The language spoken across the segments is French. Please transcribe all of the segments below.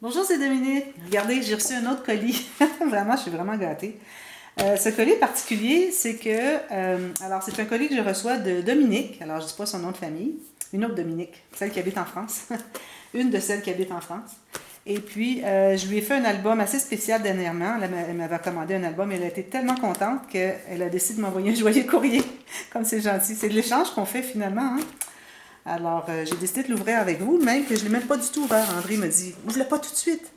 Bonjour, c'est Dominique. Regardez, j'ai reçu un autre colis. Vraiment, je suis vraiment gâtée. Ce colis particulier, c'est que... alors, c'est un colis que je reçois de Dominique. Alors, je ne dis pas son nom de famille. Une autre Dominique, celle qui habite en France. Une de celles qui habite en France. Et puis, je lui ai fait un album assez spécial dernièrement. Elle m'avait commandé un album et elle a été tellement contente qu'elle a décidé de m'envoyer un joyeux courrier. Comme c'est gentil. C'est de l'échange qu'on fait finalement, hein? Alors, j'ai décidé de l'ouvrir avec vous, même que je ne l'ai même pas du tout ouvert. André m'a dit, ouvre-le pas tout de suite.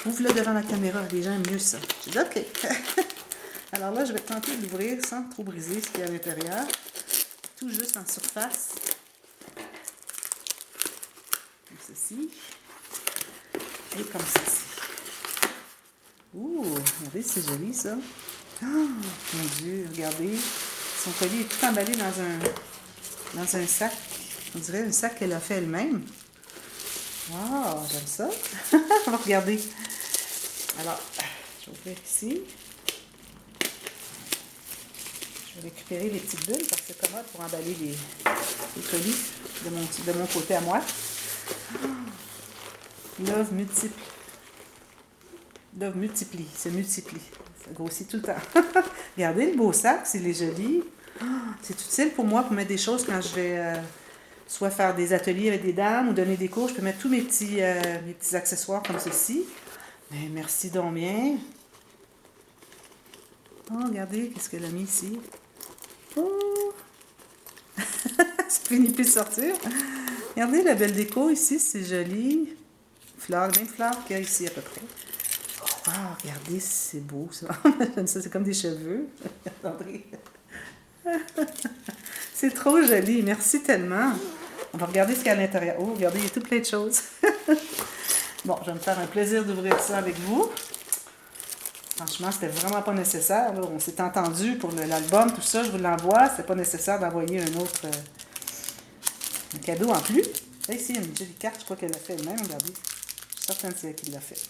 Ouvre-le devant la caméra. Les gens aiment mieux ça. J'ai dit, OK. Alors là, je vais tenter de l'ouvrir sans trop briser ce qu'il y a à l'intérieur. Tout juste en surface. Comme ceci. Et comme ceci. Ouh, regardez, c'est joli ça. Oh, mon Dieu, regardez. Son collier est tout emballé dans un sac. On dirait un sac qu'elle a fait elle-même. Wow, j'aime ça. On va regarder. Alors, je vais ouvrir ici. Je vais récupérer les petites bulles parce que c'est commode pour emballer les colis de mon côté à moi. Love multiple. Love multiplie. Se multiplie. Ça grossit tout le temps. Regardez le beau sac, c'est joli. C'est utile pour moi pour mettre des choses quand je vais soit faire des ateliers avec des dames ou donner des cours. Je peux mettre tous mes petits accessoires comme ceci. Mais merci donc bien. Oh, regardez, qu'est-ce qu'elle a mis ici. Oh! Ça finit plus de sortir. Regardez la belle déco ici, c'est joli. Fleurs, les mêmes fleurs qu'il y a ici à peu près. Oh, wow, regardez, c'est beau ça. J'aime ça, c'est comme des cheveux. Attendez. C'est trop joli, merci tellement. On va regarder ce qu'il y a à l'intérieur. Oh, regardez, il y a tout plein de choses. Bon, je vais me faire un plaisir d'ouvrir ça avec vous. Franchement, c'était vraiment pas nécessaire. Là. On s'est entendu pour l'album, tout ça, je vous l'envoie. C'était pas nécessaire d'envoyer un autre un cadeau en plus. Là, ici, il y a une jolie carte, je crois qu'elle l'a fait elle-même. Regardez, je suis certaine que c'est elle qui l'a fait.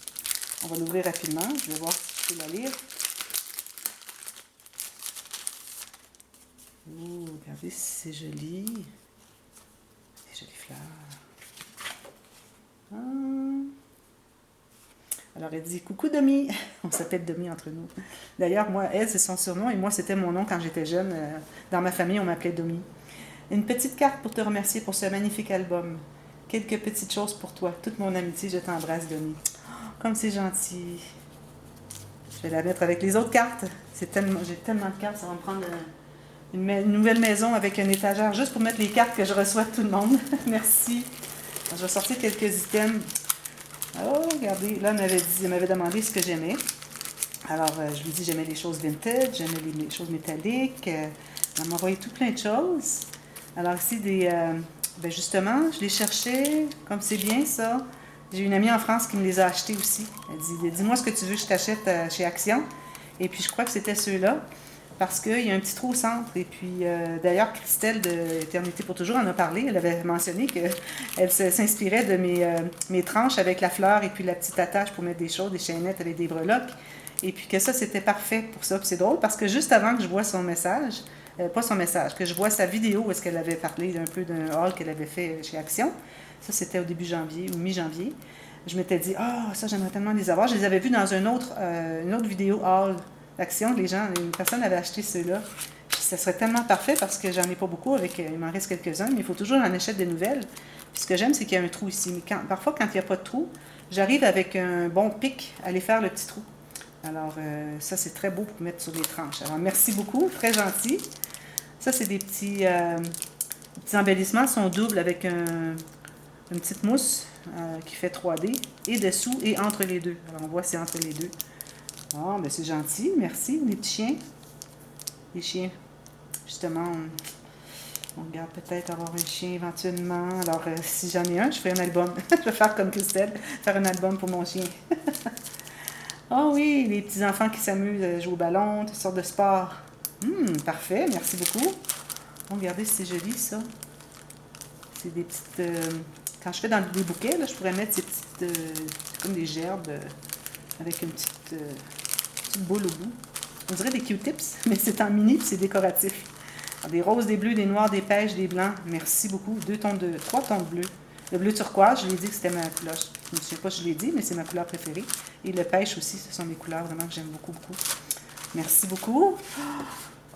On va l'ouvrir rapidement. Je vais voir si je peux la lire. Ouh, regardez, c'est joli. Des jolies fleurs. Alors, elle dit « Coucou, Domi ». On s'appelle Domi entre nous. D'ailleurs, moi, elle, c'est son surnom, et moi, c'était mon nom quand j'étais jeune. Dans ma famille, on m'appelait Domi. Une petite carte pour te remercier pour ce magnifique album. Quelques petites choses pour toi. Toute mon amitié, je t'embrasse, Domi. Oh, comme c'est gentil. Je vais la mettre avec les autres cartes. J'ai tellement de cartes, ça va me prendre une nouvelle maison avec une étagère juste pour mettre les cartes que je reçois de tout le monde. Merci. Alors, je vais sortir quelques items. Oh, regardez, là, elle m'avait demandé ce que j'aimais. Alors, je lui dis j'aimais les choses vintage, j'aimais les choses métalliques. Elle m'a envoyé tout plein de choses. Alors, ici, ben justement, je les cherchais, comme c'est bien ça. J'ai une amie en France qui me les a achetés aussi. Elle dit dis-moi ce que tu veux que je t'achète chez Action. Et puis, je crois que c'était ceux-là. Parce qu'il y a un petit trou au centre. Et puis, d'ailleurs, Christelle de Éternité pour toujours en a parlé. Elle avait mentionné qu'elle s'inspirait de mes tranches avec la fleur et puis la petite attache pour mettre des choses, des chaînettes avec des breloques. Et puis que ça, c'était parfait pour ça. Puis c'est drôle parce que juste avant que je vois son message, pas son message, que je vois sa vidéo où est-ce qu'elle avait parlé un peu d'un haul qu'elle avait fait chez Action. Ça, c'était au début janvier ou mi-janvier. Je m'étais dit, ça, j'aimerais tellement les avoir. Je les avais vus dans une autre vidéo haul d'Action. Les personnes avaient acheté ceux-là. Puis ça serait tellement parfait parce que j'en ai pas beaucoup. Il m'en reste quelques-uns, mais il faut toujours en acheter des nouvelles. Puis ce que j'aime, c'est qu'il y a un trou ici. Mais parfois, quand il n'y a pas de trou, j'arrive avec un bon pic à aller faire le petit trou. Alors, ça, c'est très beau pour mettre sur les tranches. Alors, merci beaucoup. Très gentil. Ça, c'est des petits embellissements. Ils sont doubles avec une petite mousse qui fait 3D. Et dessous et entre les deux. Alors, on voit c'est entre les deux. Ah, ben c'est gentil. Merci. Les petits chiens. Les chiens. Justement, on regarde peut-être avoir un chien éventuellement. Alors, si j'en ai un, je fais un album. Je vais faire comme Christelle, faire un album pour mon chien. Ah oui, les petits-enfants qui s'amusent à jouer au ballon, toutes sortes de sports. Parfait, merci beaucoup. Oh, regardez, c'est joli, ça. C'est des petites... quand je fais dans des bouquets, là, je pourrais mettre ces petites... comme des gerbes avec une petite boule au bout. On dirait des Q-tips, mais c'est en mini et c'est décoratif. Alors, des roses, des bleus, des noirs, des pêches, des blancs. Merci beaucoup. 3 tons de bleu. Le bleu turquoise, je l'ai dit que c'était ma cloche. Je ne me souviens pas, je l'ai dit, mais c'est ma couleur préférée. Et le pêche aussi, ce sont des couleurs vraiment que j'aime beaucoup, beaucoup. Merci beaucoup.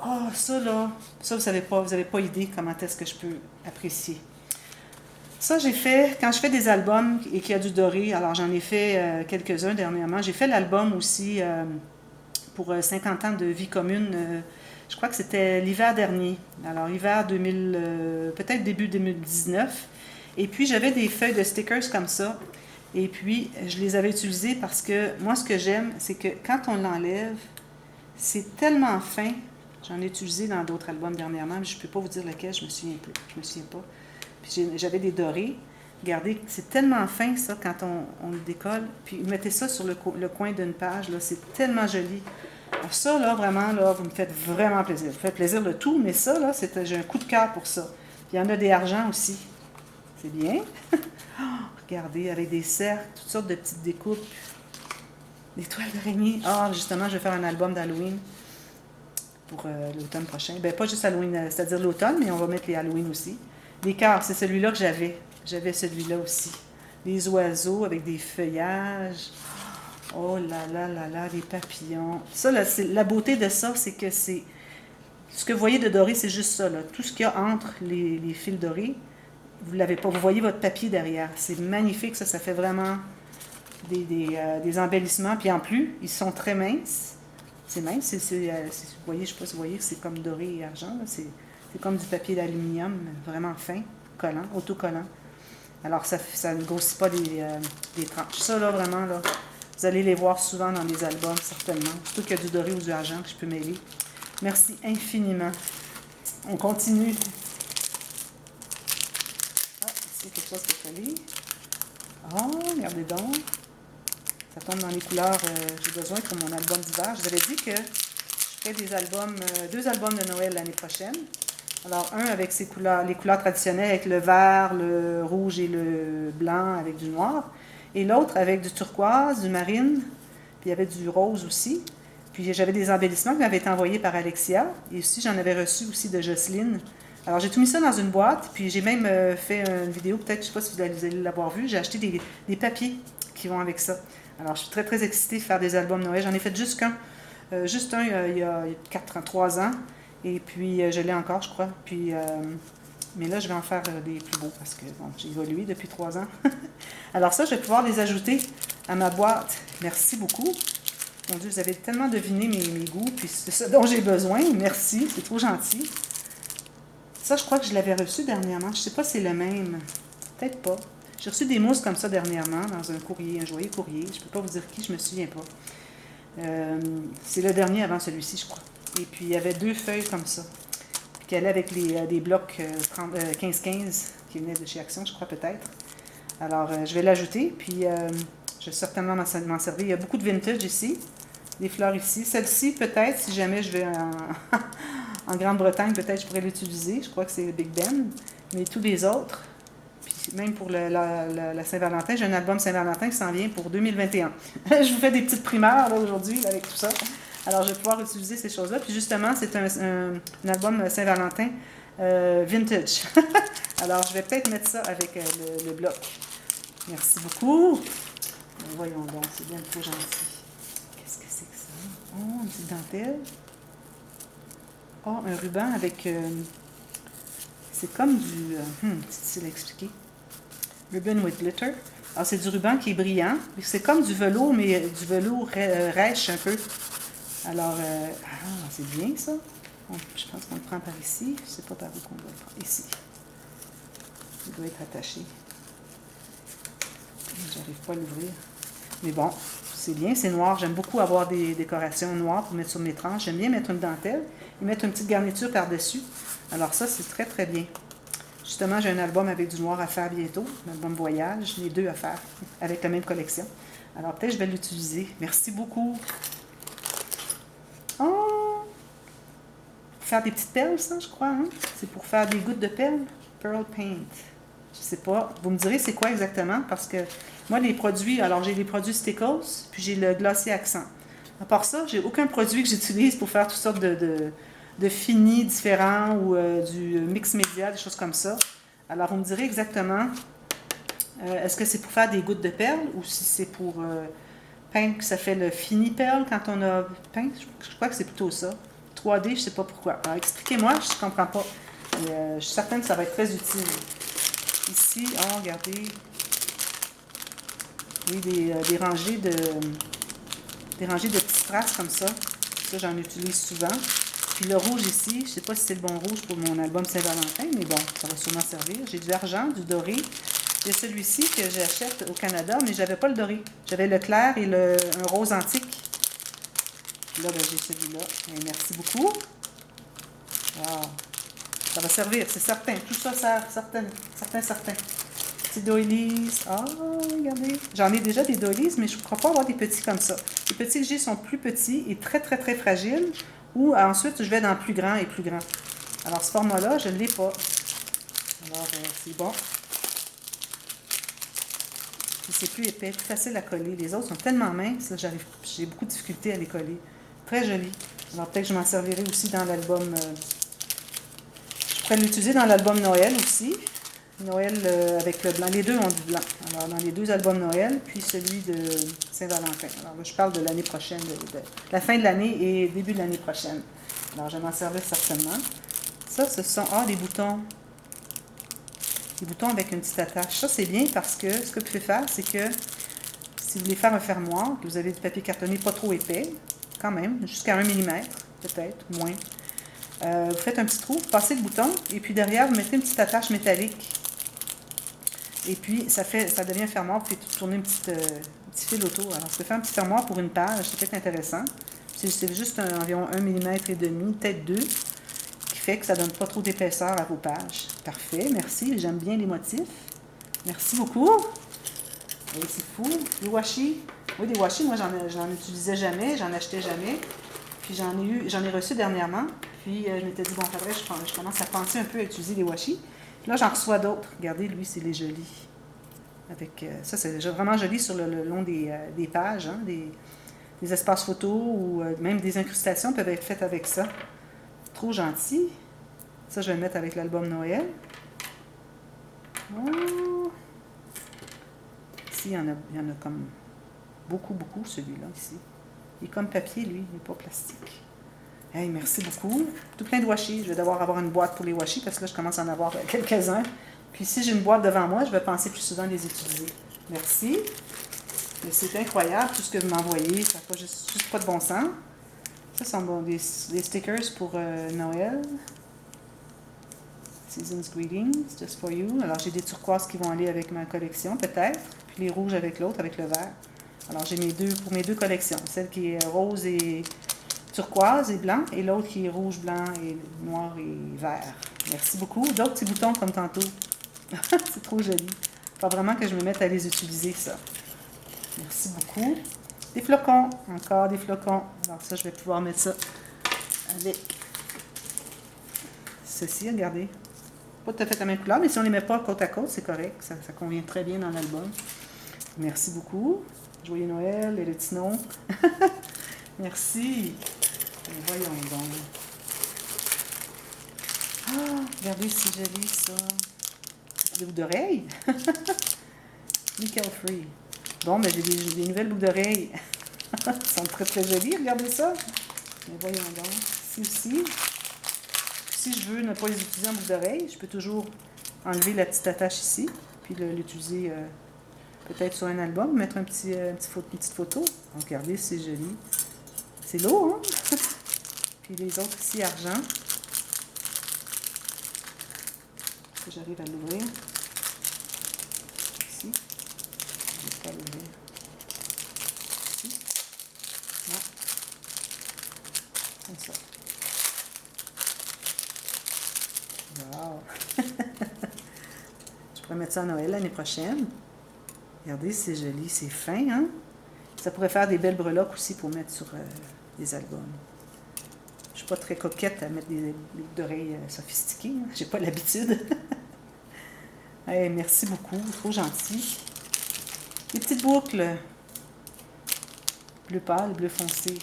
Oh, ça là, ça vous avez pas idée comment est-ce que je peux apprécier. Ça, j'ai fait, quand je fais des albums et qu'il y a du doré, alors j'en ai fait quelques-uns dernièrement. J'ai fait l'album aussi pour 50 ans de vie commune. Je crois que c'était l'hiver dernier. Alors, hiver 2000, peut-être début 2019. Et puis, j'avais des feuilles de stickers comme ça. Et puis, je les avais utilisées parce que moi, ce que j'aime, c'est que quand on l'enlève, c'est tellement fin. J'en ai utilisé dans d'autres albums dernièrement, mais je ne peux pas vous dire lequel, je me souviens plus. Je me souviens pas. Puis j'avais des dorés. Regardez, c'est tellement fin ça quand on le décolle. Puis mettez ça sur le coin d'une page, là, c'est tellement joli. Alors ça, là, vraiment, là, vous me faites vraiment plaisir. Vous faites plaisir de tout, mais ça, là, j'ai un coup de cœur pour ça. Puis il y en a des argents aussi. C'est bien. Oh, regardez, avec des cercles, toutes sortes de petites découpes. Des toiles d'araignée. Ah, justement, je vais faire un album d'Halloween pour l'automne prochain. Ben pas juste Halloween, c'est-à-dire l'automne, mais on va mettre les Halloween aussi. Des cœurs, c'est celui-là que j'avais. J'avais celui-là aussi. Les oiseaux avec des feuillages. Oh là là là là, des papillons. Ça, là, la beauté de ça, c'est que c'est... Ce que vous voyez de doré, c'est juste ça, là. Tout ce qu'il y a entre les fils dorés, vous ne l'avez pas. Vous voyez votre papier derrière. C'est magnifique, ça fait vraiment des embellissements. Puis en plus, ils sont très minces. C'est mince, vous voyez, je ne sais pas si vous voyez, c'est comme doré et argent. C'est comme du papier d'aluminium, vraiment fin, collant, autocollant. Alors, ça ne grossit pas des tranches. Ça, là, vraiment, là, vous allez les voir souvent dans les albums, certainement. Surtout qu'il y a du doré ou du argent que je peux mêler. Merci infiniment. On continue. Ah, ici, quelque chose que je vais lire. Oh, regardez donc. Ça tombe dans les couleurs que j'ai besoin pour mon album d'hiver. Je vous avais dit que je ferais des albums, 2 albums de Noël l'année prochaine. Alors, un avec les couleurs traditionnelles, avec le vert, le rouge et le blanc avec du noir. Et l'autre avec du turquoise, du marine, puis il y avait du rose aussi. Puis j'avais des embellissements qui m'avaient été envoyés par Alexia. Et aussi, j'en avais reçu aussi de Jocelyne. Alors, j'ai tout mis ça dans une boîte. Puis j'ai même fait une vidéo, peut-être, je ne sais pas si vous allez l'avoir vu. J'ai acheté des papiers qui vont avec ça. Alors, je suis très, très excitée de faire des albums Noël. J'en ai fait juste un. Juste un il y a 3 ans. Et puis, je l'ai encore, je crois. Puis, mais là, je vais en faire des plus beaux parce que bon, j'ai évolué depuis 3 ans. Alors ça, je vais pouvoir les ajouter à ma boîte. Merci beaucoup. Mon Dieu, vous avez tellement deviné mes goûts, puis c'est ce dont j'ai besoin. Merci, c'est trop gentil. Ça, je crois que je l'avais reçu dernièrement. Je ne sais pas si c'est le même. Peut-être pas. J'ai reçu des mousses comme ça dernièrement dans un courrier, un joyeux courrier. Je ne peux pas vous dire qui, je ne me souviens pas. C'est le dernier avant celui-ci, je crois. Et puis, il y avait 2 feuilles comme ça, qui allaient avec des blocs 15-15 qui venaient de chez Action, je crois peut-être. Alors, je vais l'ajouter, puis je vais certainement m'en servir. Il y a beaucoup de vintage ici, des fleurs ici. Celle-ci, peut-être, si jamais je vais en Grande-Bretagne, peut-être je pourrais l'utiliser. Je crois que c'est Big Ben. Mais tous les autres, puis même pour la Saint-Valentin, j'ai un album Saint-Valentin qui s'en vient pour 2021. Je vous fais des petites primeurs là, aujourd'hui avec tout ça. Alors, je vais pouvoir utiliser ces choses-là. Puis justement, c'est un album Saint-Valentin vintage. Alors, je vais peut-être mettre ça avec le bloc. Merci beaucoup. Voyons donc, c'est bien trop gentil. Qu'est-ce que c'est que ça? Oh, une petite dentelle. Oh, un ruban avec... c'est comme du... difficile à expliquer. Ribbon with glitter. Alors, c'est du ruban qui est brillant. C'est comme du velours, mais du velours rêche un peu. Alors, c'est bien ça. Je pense qu'on le prend par ici. Je ne sais pas par où qu'on doit le prendre. Ici. Il doit être attaché. J'arrive pas à l'ouvrir. Mais bon, c'est bien, c'est noir. J'aime beaucoup avoir des décorations noires pour mettre sur mes tranches. J'aime bien mettre une dentelle et mettre une petite garniture par-dessus. Alors ça, c'est très, très bien. Justement, j'ai un album avec du noir à faire bientôt. Un album voyage. Les 2 à faire avec la même collection. Alors peut-être je vais l'utiliser. Merci beaucoup. Oh! Faire des petites perles, ça, je crois. Hein? C'est pour faire des gouttes de perles. Pearl Paint. Je sais pas. Vous me direz c'est quoi exactement, parce que moi, les produits, alors j'ai les produits Stickles, puis j'ai le Glossy Accent. À part ça, j'ai aucun produit que j'utilise pour faire toutes sortes de finis différents ou du mix média, des choses comme ça. Alors, vous me direz exactement Est-ce que c'est pour faire des gouttes de perles ou si c'est pour peindre, que ça fait le fini perle quand on a peint? Je crois que c'est plutôt ça. 3D, je ne sais pas pourquoi. Alors, expliquez-moi, je ne comprends pas. Mais, je suis certaine que ça va être très utile. Ici, oh, regardez. Oui, des rangées de petites traces comme ça. Ça, j'en utilise souvent. Puis le rouge ici, je ne sais pas si c'est le bon rouge pour mon album Saint-Valentin, mais bon, ça va sûrement servir. J'ai du argent, du doré. Il y a celui-ci que j'achète au Canada, mais je n'avais pas le doré. J'avais le clair et un rose antique. Puis là, ben, j'ai celui-là. Et merci beaucoup. Wow. Ça va servir, c'est certain. Tout ça sert, certain. Petits doilies. Ah, regardez. J'en ai déjà des doilies, mais je ne crois pas avoir des petits comme ça. Les petits que j'ai sont plus petits et très, très, très fragiles. Ou ensuite, je vais dans plus grand et plus grand. Alors, ce format-là, je ne l'ai pas. Alors, c'est bon. Puis c'est plus épais, plus facile à coller. Les autres sont tellement minces, j'ai beaucoup de difficulté à les coller. Très joli. Alors, peut-être que je m'en servirai aussi dans l'album. Je pourrais l'utiliser dans l'album Noël aussi. Noël avec le blanc. Les deux ont du blanc. Alors, dans les deux albums Noël, puis celui de Saint-Valentin. Alors là, je parle de l'année prochaine, de la fin de l'année et début de l'année prochaine. Alors, je vais m'en servir certainement. Ça, ce sont des boutons. Des boutons avec une petite attache. Ça, c'est bien parce que ce que vous pouvez faire, c'est que si vous voulez faire un fermoir, que vous avez du papier cartonné pas trop épais, quand même, jusqu'à 1 mm, peut-être, moins. Vous faites un petit trou, vous passez le bouton, et puis derrière, vous mettez une petite attache métallique. Et puis, ça devient un fermoir, vous faites tourner un petit fil autour. Alors, ça fait un petit fermoir pour une page, c'est peut-être intéressant. C'est juste environ 1 mm et demi, peut-être 2, qui fait que ça ne donne pas trop d'épaisseur à vos pages. Parfait, merci, j'aime bien les motifs. Merci beaucoup. Et c'est fou. Les washi. Oui, des washi, moi, j'en utilisais jamais, j'en achetais jamais. Puis j'en ai reçu dernièrement. Puis je m'étais dit, bon, faudrait je commence à penser un peu à utiliser les washi. Puis là, j'en reçois d'autres. Regardez, lui, c'est les jolis. Avec, ça, c'est vraiment joli sur le long des pages, hein, des espaces photos ou même des incrustations peuvent être faites avec ça. Trop gentil. Ça, je vais le mettre avec l'album Noël. Oh. Ici, il y en a comme beaucoup, celui-là, ici. Il est comme papier, lui, il n'est pas plastique. Hey, merci beaucoup. Tout plein de washi. Je vais devoir avoir une boîte pour les washi parce que là, je commence à en avoir quelques-uns. Puis si j'ai une boîte devant moi, je vais penser plus souvent à les utiliser. Merci. C'est incroyable tout ce que vous m'envoyez. Ça n'a pas juste pas de bon sens. Ça sont des stickers pour Noël. Season's Greetings, just for you. Alors, j'ai des turquoises qui vont aller avec ma collection, peut-être. Puis les rouges avec l'autre, avec le vert. Alors, j'ai pour mes deux collections. Celle qui est rose et turquoise et blanc, et l'autre qui est rouge, blanc et noir et vert. Merci beaucoup. D'autres petits boutons comme tantôt. C'est trop joli. Il faut vraiment que je me mette à les utiliser, ça. Merci beaucoup. Des flocons. Encore des flocons. Alors ça, je vais pouvoir mettre ça avec ceci, regardez. Pas tout à fait la même couleur, mais si on ne les met pas côte à côte, c'est correct. Ça convient très bien dans l'album. Merci beaucoup. Joyeux Noël, les rétinos. Merci. Et voyons donc. Ah, regardez si joli ça. Des boucles d'oreilles. Nickel free. Bon, ben j'ai des nouvelles boucles d'oreilles. Elles sont très très jolies, regardez ça. Mais voyons donc. Ici aussi. Si je veux ne pas les utiliser en boucle d'oreille, je peux toujours enlever la petite attache ici, puis l'utiliser peut-être sur un album, mettre une petite photo. Donc, regardez, c'est joli. C'est lourd, hein? Puis les autres ici, argent. Est-ce que j'arrive à l'ouvrir? Ici. Je ne vais pas l'ouvrir. Ici. Non. Comme ça. Wow! Je pourrais mettre ça à Noël l'année prochaine. Regardez, c'est joli, c'est fin, hein? Ça pourrait faire des belles breloques aussi pour mettre sur des albums. Je ne suis pas très coquette à mettre des boucles d'oreilles sophistiquées. Hein? J'ai pas l'habitude. Hey, merci beaucoup, trop gentil. Des petites boucles. Bleu pâle, bleu foncé.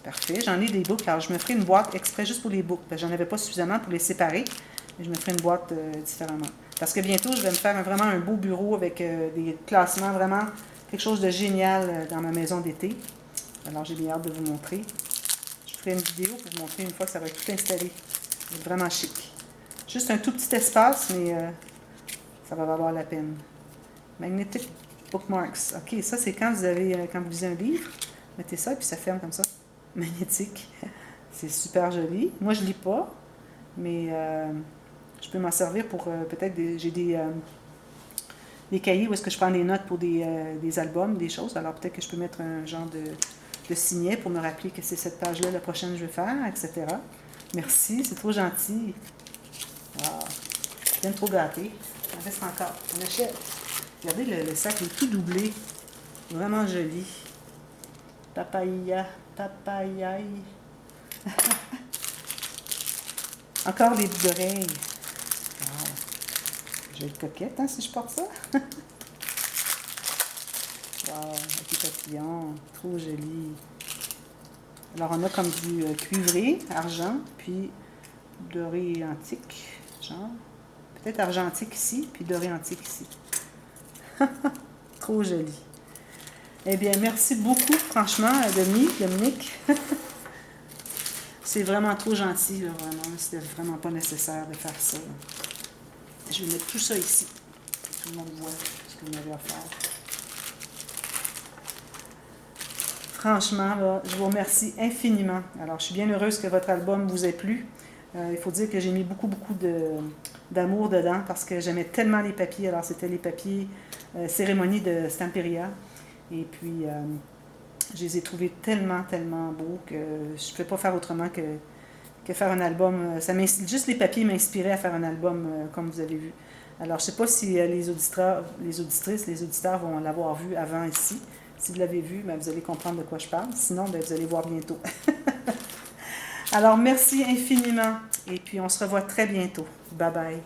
Parfait. J'en ai des boucles. Alors, je me ferai une boîte exprès juste pour les boucles. J'en avais pas suffisamment pour les séparer. Et je me ferai une boîte différemment. Parce que bientôt, je vais me faire vraiment un beau bureau avec des classements, vraiment quelque chose de génial dans ma maison d'été. Alors, j'ai bien hâte de vous montrer. Je ferai une vidéo pour vous montrer une fois que ça va être tout installé. C'est vraiment chic. Juste un tout petit espace, mais ça va valoir la peine. Magnetic Bookmarks. OK, ça, c'est quand vous lisez un livre, mettez ça et puis ça ferme comme ça. Magnétique. C'est super joli. Moi, je lis pas, mais je peux m'en servir pour peut-être j'ai des cahiers où est-ce que je prends des notes pour des albums, des choses. Alors peut-être que je peux mettre un genre de signet pour me rappeler que c'est cette page-là la prochaine que je vais faire, etc. Merci, c'est trop gentil. Wow. Je viens de trop gâter. Il en reste encore. On achète. Regardez, le sac est tout doublé. Vraiment joli. Papaya, papayaï. Encore les boucles d'oreilles. Wow. Je vais être coquette, hein, si je porte ça. Wow, avec les papillons. Trop joli. Alors, on a comme du cuivré, argent, puis doré antique, genre. Peut-être argentique ici, puis doré antique ici. Trop joli. Eh bien, merci beaucoup, franchement, Dominique. C'est vraiment trop gentil, là, vraiment. C'était vraiment pas nécessaire de faire ça. Je vais mettre tout ça ici. Tout le monde voit ce que vous m'avez offert. Franchement, là, je vous remercie infiniment. Alors, je suis bien heureuse que votre album vous ait plu. Il faut dire que j'ai mis beaucoup d'amour dedans parce que j'aimais tellement les papiers. Alors, c'était les papiers cérémonie de Stamperia. Et puis, je les ai trouvés tellement, tellement beaux que je ne pouvais pas faire autrement que faire un album. Juste les papiers m'inspiraient à faire un album, comme vous avez vu. Alors, je ne sais pas si les auditrices, les auditeurs vont l'avoir vu avant ici. Si vous l'avez vu, ben, vous allez comprendre de quoi je parle. Sinon, ben, vous allez voir bientôt. Alors, merci infiniment. Et puis, on se revoit très bientôt. Bye bye.